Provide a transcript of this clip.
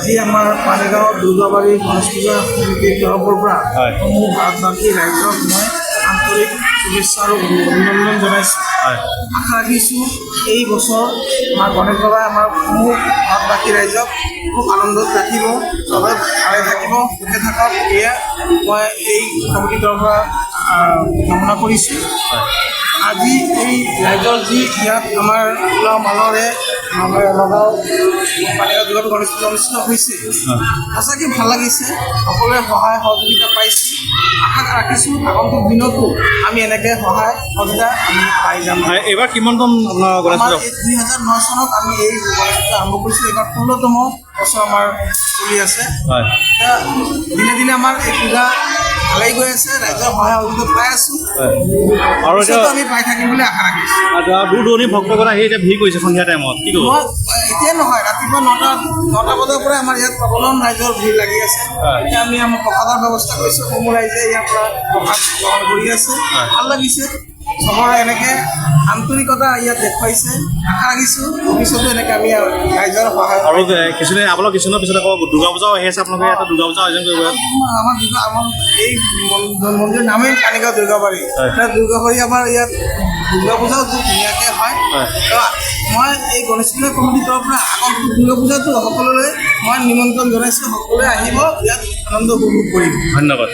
আজি আমাৰ পানীগাঁও দুৰ্গাবাৰী গণেশ পূজা সমিতিৰ তৰফৰ পৰা সমূহ ভাৰতবাসী ৰাইজক মই আন্তৰিক শুভেচ্ছা আৰু অভিনন্দন জনাইছোঁ। আশা ৰাখিছোঁ এই বছৰ আমাৰ গণেশ বাবাই আমাৰ সমূহ ভাৰতবাসী ৰাইজক খুব আনন্দত ৰাখিব, চবে ভালে থাকিব, সুখে থাকক, এয়া মই এই কমিটিৰ তৰফৰ পৰা কামনা কৰিছোঁ। আজি এই ৰাইজৰ যি ইয়াত আমাৰ উলহ মালহেৰে আমাৰ নগাঁও পানীগাঁও দুৰ্গাবাৰী গণেশ পূজা অনুষ্ঠিত হৈছে, সঁচাকৈ ভাল লাগিছে, সকলোৱে সহায় সহযোগিতা পাইছোঁ। আশা ৰাখিছোঁ আগন্তুক দিনতো আমি এনেকৈ সহায় সহযোগিতা আমি পাই যাম। এইবাৰ কিমানতম আপোনাৰ গণেশ পূজা? 2009 চনত আমি এই গণেশ পূজা আৰম্ভ কৰিছোঁ, এইবাৰ 16তম বছৰ আমাৰ চলি আছে। দিনে দিনে আমাৰ এই পূজা ভালেই গৈ আছে, ৰাইজৰ সহায় সহযোগিতা পাই আছোঁ আৰু এতিয়া আমি পাই থাকিম বুলি আশা ৰাখিছোঁ। দূৰ দূৰণি ভক্তগণ আহি এতিয়া ভিৰ কৰিছে সন্ধিয়া টাইমত, কি ক'ব? এতিয়াই নহয়, ৰাতিপুৱা 9টা বজাৰ পৰাই আমাৰ ইয়াত প্ৰবলন ৰাইজৰ ভিৰ লাগি আছে। এতিয়া আমি আমাৰ প্ৰসাদৰ ব্যৱস্থা কৰিছোঁ, সমূহ ৰাইজে ইয়াৰ পৰা প্ৰসাদ গ্ৰহণ কৰি আছে, ভাল লাগিছে। চবৰে এনেকৈ আন্তৰিকতা ইয়াত দেখুৱাইছে, আশা ৰাখিছোঁ ভৱিষ্যতে এনেকৈ আমি ৰাইজৰ সহায় আৰু কিছুদিন আপোনালোক কিছুদিনৰ পিছত আকৌ দুৰ্গা পূজাও আহি আছে, আপোনালোকে ইয়াতে দুৰ্গা পূজা আয়োজন কৰিব। আমাৰ এই মন্দিৰৰ নামেই পানীগাঁও দুৰ্গাবাৰী, দুৰ্গাবাৰী আমাৰ ইয়াত দুৰ্গা পূজাও খুব ধুনীয়াকৈ হয়। মই এই গণেশ পূজা কমিটিৰ তৰফৰ পৰা আগন্তুক দুৰ্গা পূজাটো সকলোলৈ মই নিমন্ত্ৰণ জনাইছোঁ, সকলোৱে আহিব, ইয়াত আনন্দ উপভোগ কৰিব। ধন্যবাদ।